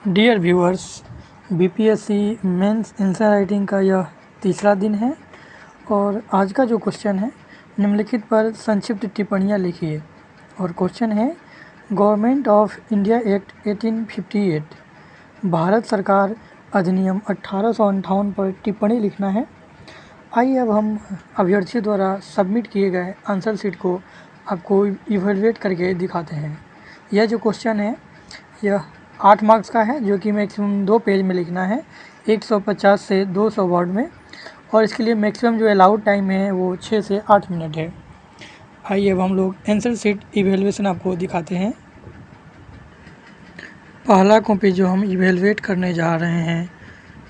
Dear viewers, BPSC mains answer writing का यह तीसरा दिन है और आज का जो क्वेश्चन है, निम्नलिखित पर संक्षिप्त टिप्पणियाँ लिखिए। और क्वेश्चन है government of India act 1858, Bharat सरकार अधिनियम 1858 पर टिप्पणी लिखना है। आइए अब हम अभ्यर्थियों द्वारा सबमिट किए गए आंसर शीट को आपको इवेलुएट करके दिखाते हैं। यह जो क्वेश्चन है यह 8 मार्क्स का है, जो कि मैक्सिमम 2 पेज में लिखना है, 150 से 200 वर्ड में, और इसके लिए मैक्सिमम जो अलाउड टाइम है वो 6 से 8 मिनट है। आइए अब हम लोग आंसर शीट इवेलुएशन आपको दिखाते हैं। पहला कॉपी जो हम इवेलुएट करने जा रहे हैं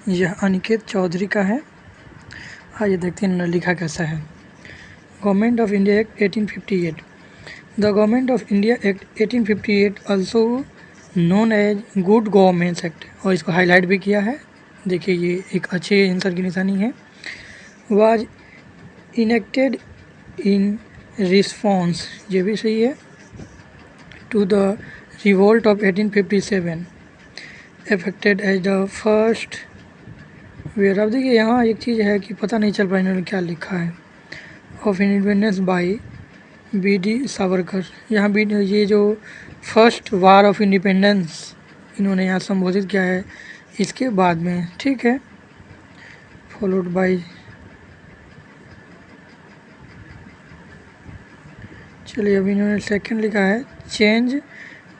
यह अनिकेत चौधरी का है। आइए देखते हैं इन्होंने लिखा कैसा है। Government of India act 1858। The government of India act 1858 also known as good governments act, और इसको हाईलाइट भी किया है। देखिए ये एक अच्छे आंसर की निशानी है। वाज इनेक्टेड इन रिस्पॉन्स, ये भी सही है, to the revolt of 1857, affected as the first war. अब देखिए यहाँ एक चीज़ है कि पता नहीं चल पाया इन्होंने क्या लिखा है। Of independence by BD. Savarkar. यहाँ भी ये जो फर्स्ट वार ऑफ इंडिपेंडेंस इन्होंने यहाँ संबोधित किया है इसके बाद में, ठीक है, फॉलोड बाय, चलिए अभी इन्होंने सेकंड लिखा है change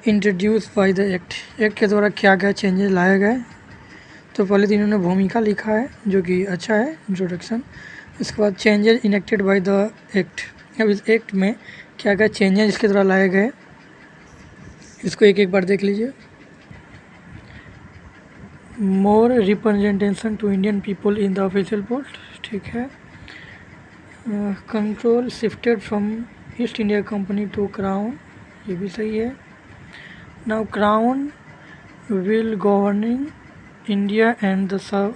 introduce by the act. Act के द्वारा क्या क्या चेंजेस लाए गए। तो पहले तो इन्होंने भूमिका लिखा है जो कि अच्छा है, इंट्रोडक्शन। इसके बाद changes enacted by the act. अब इस एक्ट में क्या क्या चेंजेस इसके द्वारा लाए गए, इसको एक एक बार देख लीजिए। More representation to Indian people in the official post, ठीक है। Control shifted from East India company to crown, ये भी सही है। Now crown will governing India and the सब,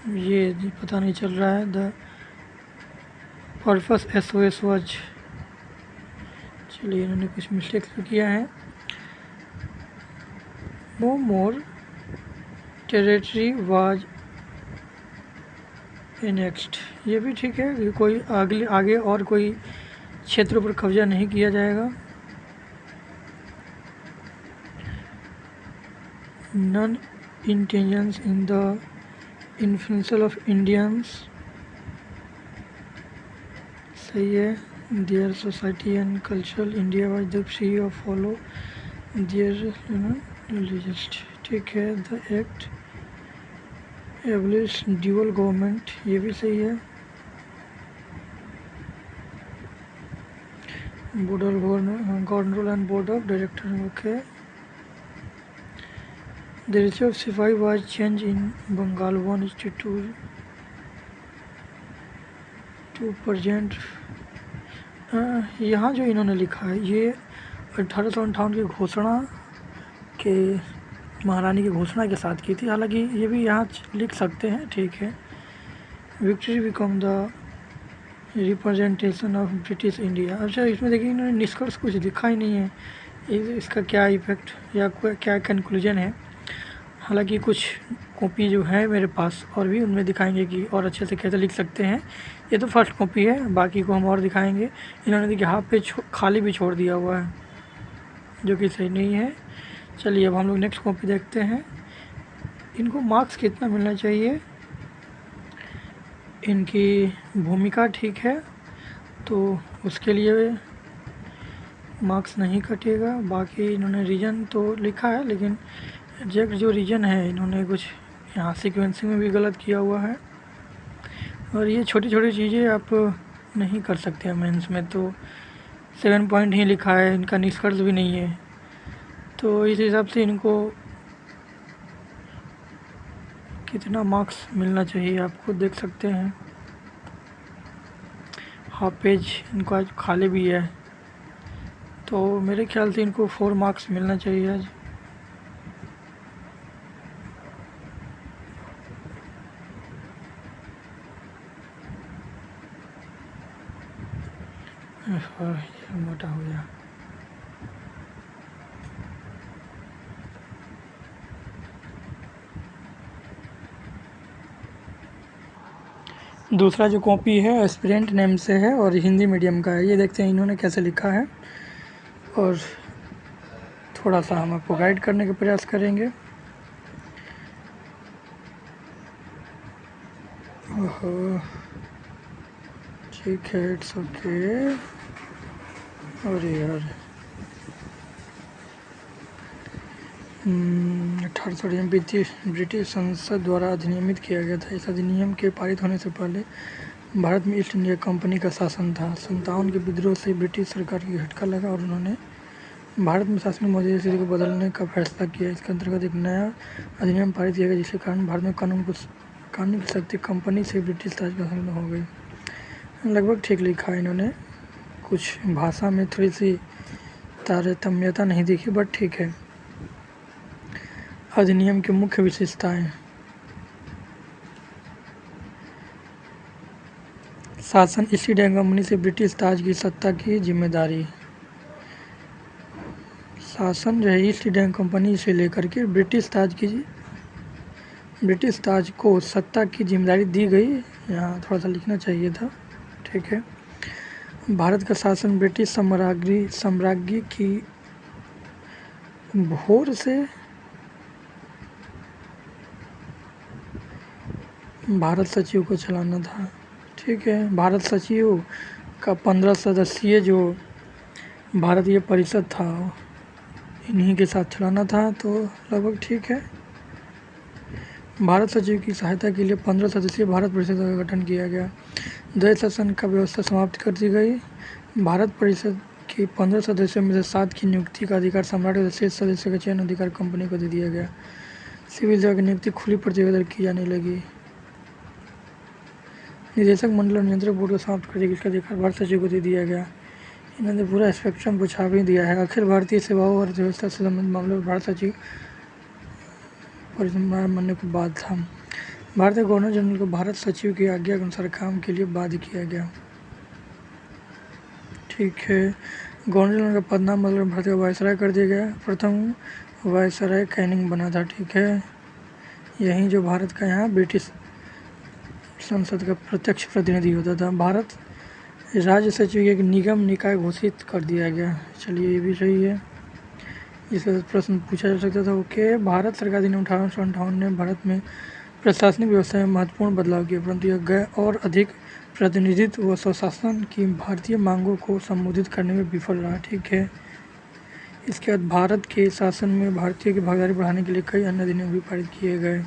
ये पता नहीं चल रहा है। द पर्पस SOS वाज, चलिए इन्होंने कुछ मिस्टेक किया है। No more territory was next, ये भी ठीक है कि कोई आगे और कोई क्षेत्रों पर कब्जा नहीं किया जाएगा। None intentions in the influence of Indians, सही है। Their society and cultural India was the free of follow their religious, ठीक है। The act abolish dual government, ये भी सही है। Board of control and board of director, okay. The ratio of sipahi was change in Bengal 1:2 to present. यहाँ जो इन्होंने लिखा है ये 1858 की घोषणा के, महारानी की घोषणा के साथ की थी। हालांकि ये भी यहाँ लिख सकते हैं, ठीक है। Victory become the representation of British India. अच्छा इसमें देखिए इन्होंने निष्कर्ष कुछ लिखा ही नहीं है, इसका क्या इफेक्ट या क्या कंक्लूजन है। हालांकि कुछ कॉपी जो है मेरे पास और भी, उनमें दिखाएंगे कि और अच्छे से कैसे लिख सकते हैं। ये तो फर्स्ट कॉपी है, बाकी को हम और दिखाएंगे। इन्होंने देखिए हाफ पेज खाली भी छोड़ दिया हुआ है जो कि सही नहीं है। चलिए अब हम लोग नेक्स्ट कॉपी देखते हैं। इनको मार्क्स कितना मिलना चाहिए। इनकी भूमिका ठीक है तो उसके लिए मार्क्स नहीं कटेगा। बाकी इन्होंने रीजन तो लिखा है, लेकिन एग्जैक्ट जो रीजन है इन्होंने कुछ यहाँ सीक्वेंसिंग में भी गलत किया हुआ है। और ये छोटी छोटी चीज़ें आप नहीं कर सकते हैं मेंस में, तो 7 पॉइंट ही लिखा है, इनका निष्कर्ष भी नहीं है। तो इस हिसाब से इनको कितना मार्क्स मिलना चाहिए आप खुद देख सकते हैं। हाफ पेज इनका आज खाली भी है, तो मेरे ख्याल से इनको 4 मार्क्स मिलना चाहिए आज। ये मोटा हो गया। दूसरा जो कॉपी है एस्पिरेंट नेम से है और हिंदी मीडियम का है। ये देखते हैं इन्होंने कैसे लिखा है और थोड़ा सा हम आपको गाइड करने का प्रयास करेंगे। ओहो, ठीक है, इट्स ओके। अरे यार, 1800 ब्रिटिश संसद द्वारा अधिनियमित किया गया था। इस अधिनियम के पारित होने से पहले भारत में ईस्ट इंडिया कंपनी का शासन था। 57 के विद्रोह से ब्रिटिश सरकार की झटका लगा और उन्होंने भारत में शासनिक मौजूदा स्थिति को बदलने का फैसला किया। इसके अंतर्गत एक नया अधिनियम पारित किया गया जिसके कारण भारत में कानून की शक्ति कंपनी से ब्रिटिश राज का संलग्न हो गई। लगभग ठीक लिखा है इन्होंने, कुछ भाषा में थोड़ी सी तारतम्यता नहीं दिखी, बट ठीक है। अधिनियम की मुख्य विशेषताएं। शासन ईस्ट इंडिया कंपनी से ब्रिटिश ताज की सत्ता की जिम्मेदारी। शासन जो है ईस्ट इंडिया कंपनी से लेकर के ब्रिटिश ताज को सत्ता की जिम्मेदारी दी गई। यहाँ थोड़ा सा लिखना चाहिए था, ठीक है। भारत का शासन ब्रिटिश साम्राज्य की भोर से भारत सचिव को चलाना था, ठीक है। भारत सचिव का 15 सदस्यीय जो भारतीय परिषद था इन्हीं के साथ चलाना था, तो लगभग ठीक है। भारत सचिव की सहायता के लिए 15 सदस्यीय भारत परिषद का गठन किया गया। द्वैध शासन का व्यवस्था समाप्त कर दी गई। भारत परिषद के 15 सदस्यों में से 7 की नियुक्ति का अधिकार सम्राट और शेष सदस्य का चयन अधिकार कंपनी को दे दिया गया। सिविल सेवा की नियुक्ति खुली प्रतियोगिता की जाने लगी। निदेशक मंडल और नियंत्रक बोर्ड को समाप्त कर दिया, इसका अधिकार भारत सचिव को दे दिया गया। इन्होंने पूरा स्पेक्ट्रम को छाप ही दिया है। अखिल भारतीय सेवाओं और अर्थव्यवस्था से संबंधित मामलों में भारत सचिव परिसंवाद बनने के बाद था। भारतीय गवर्नर जनरल को भारत सचिव की आज्ञा के अनुसार काम के लिए बाध्य किया गया, ठीक है। गवर्नर जनरल का पदनाम बदलकर भारत का वायसराय कर दिया गया। प्रथम वायसराय कैनिंग बना था, ठीक है। यहीं जो भारत का यहाँ ब्रिटिश संसद का प्रत्यक्ष प्रतिनिधि होता था। भारत राज्य सचिव एक निगम निकाय घोषित कर दिया गया। चलिए, ये भी सही है, इसका प्रश्न पूछा जा सकता था। ओके, भारत सरकार अधिनियम 1858 ने भारत में प्रशासनिक व्यवस्था में महत्वपूर्ण बदलाव किए, परंतु यह गैर और अधिक प्रतिनिधित्व व स्वशासन की भारतीय मांगों को संबोधित करने में विफल रहा, ठीक है। इसके बाद भारत के शासन में भारतीयों की भागीदारी बढ़ाने के लिए कई अन्य अधिनियम भी पारित किए गए।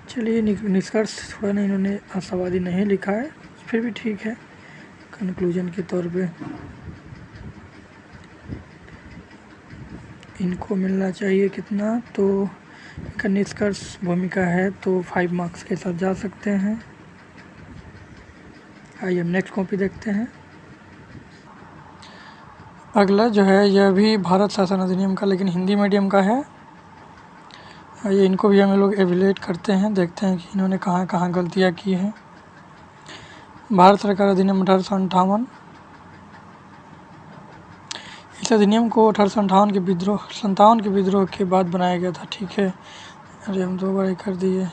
चलिए, निष्कर्ष थोड़ा ना इन्होंने आशावादी नहीं लिखा है, फिर भी ठीक है कंक्लूजन के तौर पे। इनको मिलना चाहिए कितना, तो इनका निष्कर्ष भूमिका है तो 5 मार्क्स के साथ जा सकते हैं। आइए हम नेक्स्ट कॉपी देखते हैं। अगला जो है यह भी भारत शासन अधिनियम का, लेकिन हिंदी मीडियम का है। आइए इनको भी हम लोग एवेल्युएट करते हैं, देखते हैं कि इन्होंने कहाँ कहाँ गलतियाँ की हैं। भारत सरकार अधिनियम 1858। इस अधिनियम को 1858 के विद्रोह के बाद बनाया गया था, ठीक है। अरे हम 2 बार कर दिए।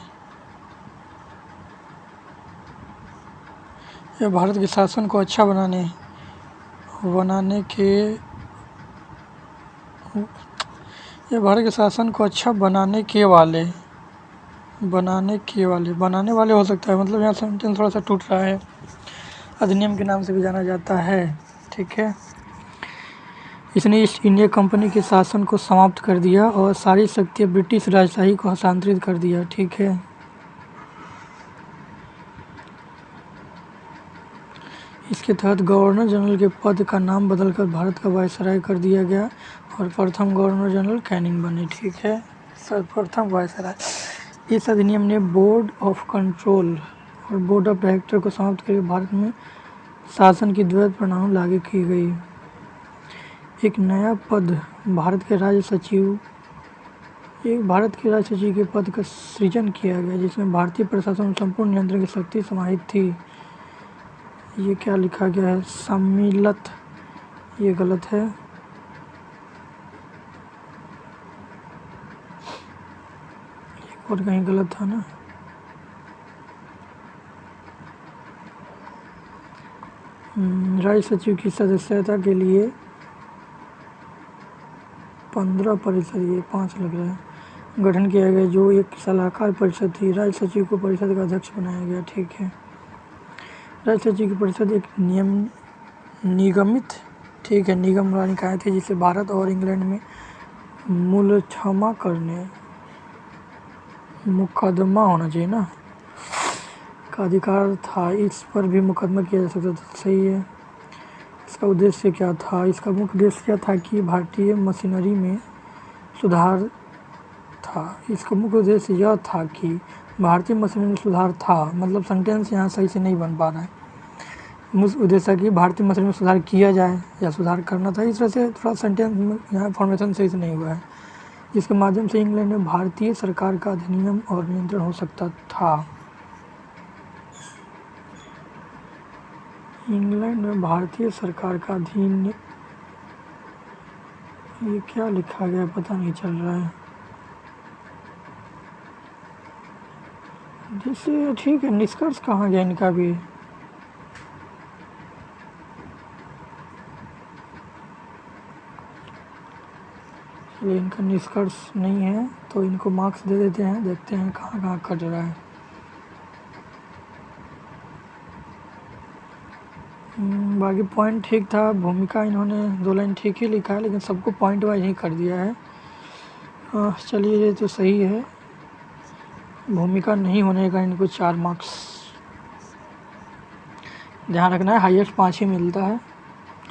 यह भारत के शासन को अच्छा बनाने वाले हो सकता है, मतलब यहाँ सेंटेंस थोड़ा सा टूट रहा है। अधिनियम के नाम से भी जाना जाता है, ठीक है। इसने ईस्ट इंडिया कंपनी के शासन को समाप्त कर दिया और सारी शक्तियाँ ब्रिटिश राजशाही को हस्तांतरित कर दिया, ठीक है। इसके तहत गवर्नर जनरल के पद का नाम बदलकर भारत का वायसराय कर दिया गया और प्रथम गवर्नर जनरल कैनिंग बने, ठीक है। प्रथम वायसराय। इस अधिनियम ने बोर्ड ऑफ कंट्रोल और बोर्ड ऑफ डायरेक्टर को समाप्त करके भारत में शासन की द्वैध प्रणाली लागू की गई। एक नया पद भारत के राज्य सचिव के पद का सृजन किया गया, जिसमें भारतीय प्रशासन में संपूर्ण नियंत्रण की शक्ति समाहित थी। ये क्या लिखा गया है, सम्मिलित, ये गलत है। और कहीं गलत था ना। राज्य सचिव की सदस्यता के लिए 15 परिषद, ये 5 लग रहा है, गठन किया गया, जो एक सलाहकार परिषद थी। राज्य सचिव को परिषद का अध्यक्ष बनाया गया। ठीक है, राज्य सचिव की परिषद एक निगमित, ठीक है, निगम निकाय थे जिसे भारत और इंग्लैंड में मुकदमा होना चाहिए ना, का अधिकार था। इस पर भी मुकदमा किया जा सकता था। सही है। इसका उद्देश्य क्या था? इसका मुख्य उद्देश्य क्या था कि भारतीय मशीनरी में सुधार था। इसका मुख्य उद्देश्य यह था कि भारतीय मशीनरी में सुधार था, मतलब सेंटेंस यहाँ सही से नहीं बन पा रहा है। मुख्य उद्देश्य कि भारतीय मशीनरी में सुधार किया जाए या सुधार करना था। इस तरह से थोड़ा सेंटेंस में यहाँ फॉर्मेशन सही से नहीं हुआ है। जिसके माध्यम से इंग्लैंड में भारतीय सरकार का अधिनियम और नियंत्रण हो सकता था। इंग्लैंड में भारतीय सरकार का अधीन, ये क्या लिखा गया पता नहीं चल रहा है। जैसे ठीक है, निष्कर्ष कहाँ गया इनका भी? चलिए, इनका निष्कर्ष नहीं है तो इनको मार्क्स दे देते हैं, देखते हैं कहाँ कहाँ कट रहा है। बाकी पॉइंट ठीक था। भूमिका इन्होंने 2 लाइन ठीक ही लिखा है, लेकिन सबको पॉइंट वाइज ही कर दिया है। चलिए, ये तो सही है। भूमिका नहीं होने का इनको 4 मार्क्स। ध्यान रखना है, हाईएस्ट 5 ही मिलता है।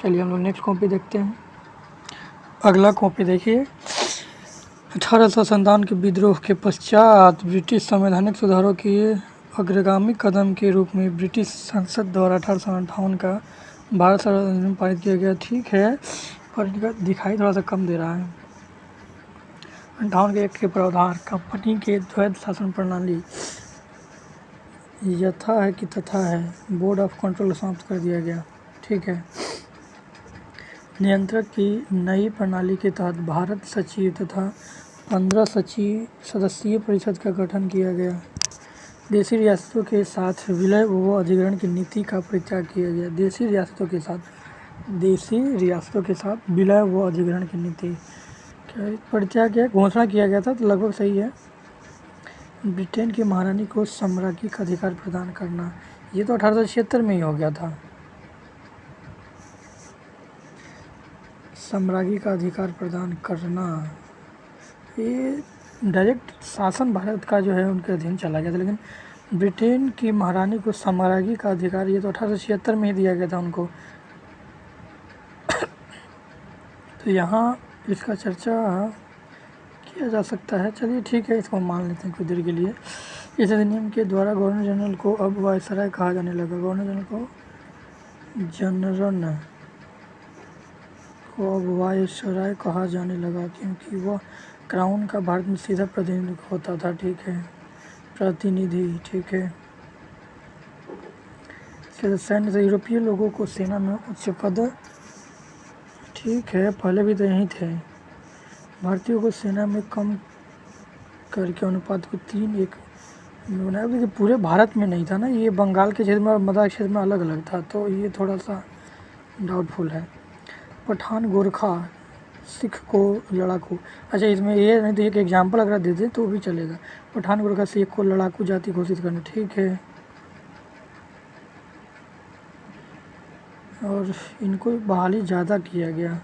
चलिए हम लोग नेक्स्ट कॉपी देखते हैं। अगला कॉपी देखिए। 1857 के विद्रोह के पश्चात ब्रिटिश संवैधानिक सुधारों के अग्रगामी कदम के रूप में ब्रिटिश संसद द्वारा 1858 का भारत सरकार अधिनियम पारित किया गया। ठीक है, पर इनका दिखाई थोड़ा सा कम दे रहा है। 58 के एक्ट के प्रावधान, कंपनी के द्वैध शासन प्रणाली यथा है कि तथा है, बोर्ड ऑफ कंट्रोल समाप्त कर दिया गया। ठीक है, नियंत्रक की नई प्रणाली के तहत भारत सचिव तथा 15 सदस्यीय परिषद का गठन किया गया। देशी रियासतों के साथ विलय व अधिग्रहण की नीति का परित्याग किया गया। देशी रियासतों के साथ विलय व अधिग्रहण की नीति क्या परित्याग किया, घोषणा किया गया था, तो लगभग सही है। ब्रिटेन की महारानी को साम्राज्य का अधिकार प्रदान करना, ये तो 1876 में ही हो गया था। साम्राज्य का अधिकार प्रदान करना, ये डायरेक्ट शासन भारत का जो है उनके अधीन चला गया था, लेकिन ब्रिटेन की महारानी को साम्राज्य का अधिकार, ये तो 1876 में ही दिया गया था उनको। तो यहाँ इसका चर्चा किया जा सकता है। चलिए ठीक है, इसको मान लेते हैं कुछ देर के लिए। इस अधिनियम के द्वारा गवर्नर जनरल को अब वायसराय कहा जाने लगा। गवर्नर जनरल को अब वायसराय कहा जाने लगा, क्योंकि वह क्राउन का भारत में सीधा प्रतिनिधि होता था। ठीक है, प्रतिनिधि। ठीक है, सैन्य से यूरोपीय लोगों को सेना में उच्च पद, ठीक है, पहले भी तो यहीं थे। भारतीयों को सेना में कम करके अनुपात को 3:1 बनाया। देखिए, पूरे भारत में नहीं था ना, ये बंगाल के क्षेत्र में और मद्रास क्षेत्र में अलग अलग था, तो ये थोड़ा सा डाउटफुल है। पठान, गोरखा, सिख को लड़ाकू, अच्छा इसमें ये नहीं तो एक एग्जाम्पल अगर दे दें तो भी चलेगा। पठान, गोरखा, सिख को लड़ाकू जाति घोषित करना। ठीक है, और इनको बहाली ज़्यादा किया गया।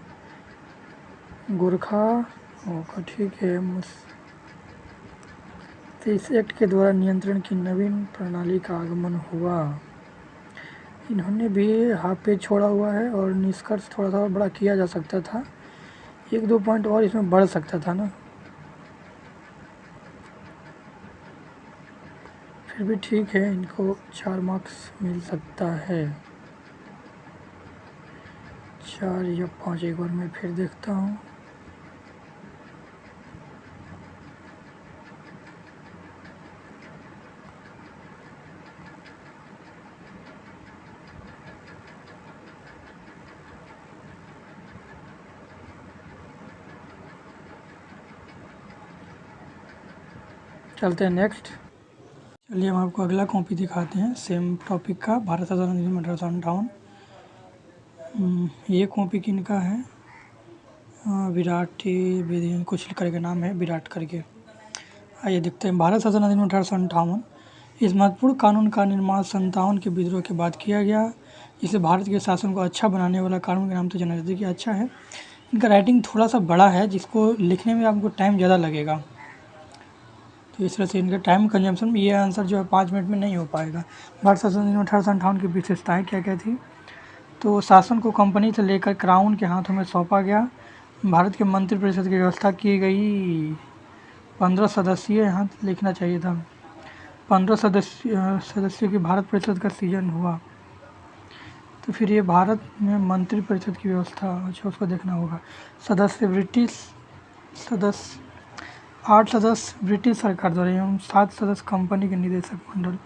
गोरखा होगा। ठीक है, तो इस एक्ट के द्वारा नियंत्रण की नवीन प्रणाली का आगमन हुआ। इन्होंने भी हाफ पेज छोड़ा हुआ है और निष्कर्ष थोड़ा सा बड़ा किया जा सकता था, 1-2 पॉइंट और इसमें बढ़ सकता था ना, फिर भी ठीक है, इनको 4 मार्क्स मिल सकता है, 4 या 5। एक बार मैं फिर देखता हूँ। चलते हैं नेक्स्ट। चलिए हम आपको अगला कॉपी दिखाते हैं सेम टॉपिक का, भारत सरकार अधिनियम 1858। ये कॉपी किनका है? विराट कुछ करके नाम है, विराट करके। आइए देखते हैं। भारत शासन अधिनियम 1858। इस महत्वपूर्ण कानून का निर्माण 57 के विद्रोह के बाद किया गया। इसे भारत के शासन को अच्छा बनाने वाला कानून के नाम से जाना जाता है। कि अच्छा है। इनका राइटिंग थोड़ा सा बड़ा है, जिसको लिखने में आपको टाइम ज़्यादा लगेगा, तो इस तरह से इनका टाइम कंजम्पशन में ये आंसर जो है 5 मिनट में नहीं हो पाएगा। भारत शासन अधिनियम 1858 की विशेषताएँ क्या क्या थी? तो शासन को कंपनी से लेकर क्राउन के हाथों में सौंपा गया। भारत के मंत्रिपरिषद की व्यवस्था की गई। 15 सदस्यीय, यहाँ लिखना चाहिए था, 15 सदस्यों की भारत परिषद का सीजन हुआ। तो फिर ये भारत में मंत्रिपरिषद की व्यवस्था, अच्छा उसको देखना होगा। सदस्य ब्रिटिश सदस्य 8 सदस्य ब्रिटिश सरकार द्वारा एवं 7 सदस्य कंपनी के निदेशक मंडल।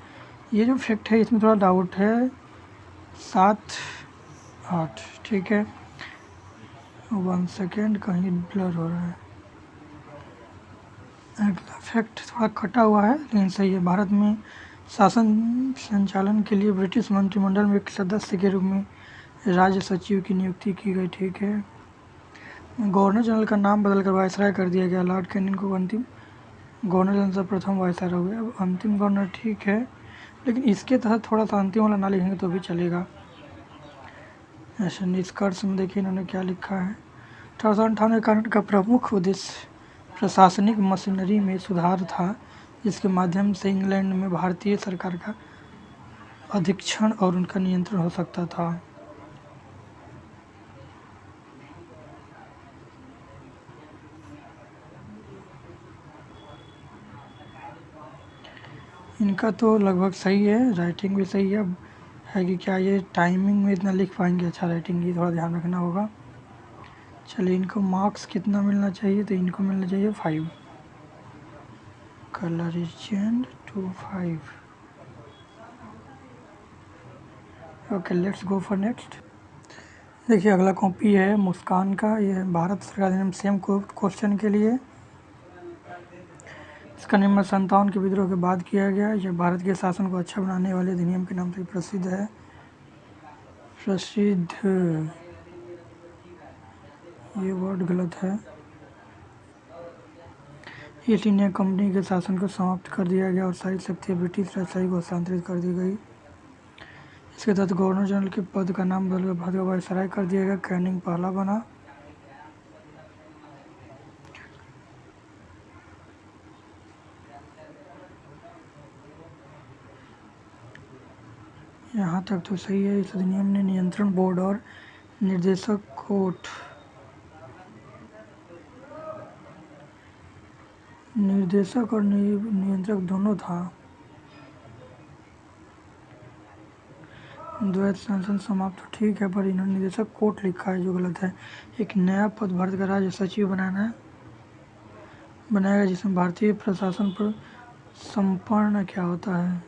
ये जो फैक्ट है इसमें थोड़ा डाउट है, 7 8 ठीक है। 1 सेकेंड, कहीं ब्लर हो रहा है। अगला फैक्ट थोड़ा कटा हुआ है लेकिन सही है। भारत में शासन संचालन के लिए ब्रिटिश मंत्रिमंडल में एक सदस्य के रूप में राज्य सचिव की नियुक्ति की गई। ठीक है। गवर्नर जनरल का नाम बदलकर वायसराय कर दिया गया। लॉर्ड कैनिंग को अंतिम गवर्नर जनरल से प्रथम वायसराय हो गया। अब अंतिम गवर्नर ठीक है, लेकिन इसके तहत थोड़ा सा अंतिम वाला ना लिखेंगे तो भी चलेगा। ऐसे निष्कर्ष में देखिए इन्होंने क्या लिखा है। 1898 कानून का प्रमुख उद्देश्य प्रशासनिक मशीनरी में सुधार था, जिसके माध्यम से इंग्लैंड में भारतीय सरकार का अधीक्षण और उनका नियंत्रण हो सकता था। इनका तो लगभग सही है, राइटिंग भी सही है कि क्या ये टाइमिंग में इतना लिख पाएंगे? अच्छा, राइटिंग की थोड़ा ध्यान रखना होगा। चलिए, इनको मार्क्स कितना मिलना चाहिए? तो इनको मिलना चाहिए 5। Colour region 25। Okay, let's go for next. देखिए अगला कॉपी है मुस्कान का। ये भारत सरकार अधिनियम सेम क्वेश्चन के लिए। इसका निर्माण 57 के विद्रोह के बाद किया गया। यह भारत के शासन को अच्छा बनाने वाले अधिनियम के नाम से प्रसिद्ध है। ये वर्ड गलत है। ईस्ट इंडिया कंपनी के शासन को समाप्त कर दिया गया और सारी शक्तियाँ ब्रिटिश राजशाही को हस्तांतरित कर दी गई। इसके तहत गवर्नर जनरल के पद का नाम बदलकर भारत का वायसराय कर दिया गया। कैनिंग पहला बना। यहाँ तक तो सही है। इस अधिनियम ने नियंत्रण बोर्ड और निर्देशक कोर्ट निर्देशक और नियंत्रक दोनों था। द्वैत शासन समाप्त तो ठीक है, पर इन्होंने निदेशक कोर्ट लिखा है जो गलत है। एक नया पद भारत का राज्य सचिव बनाएगा जिसमें भारतीय प्रशासन पर संपन्न क्या होता है।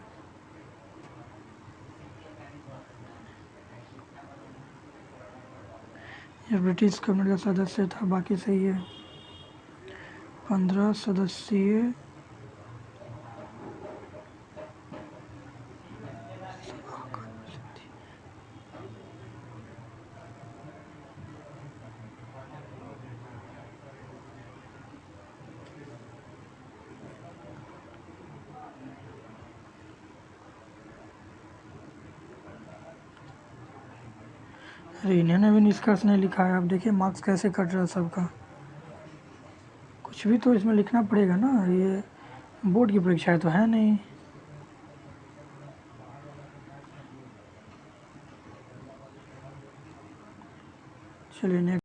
यह ब्रिटिश कैबिनेट का सदस्य था। बाकी सही है। 15 सदस्यीय अरे इन्होंने भी निष्कर्ष नहीं लिखा है। आप देखिए मार्क्स कैसे कट रहा है सबका। कुछ भी तो इसमें लिखना पड़ेगा ना, ये बोर्ड की परीक्षा तो है नहीं। चलिए नेक्स्ट।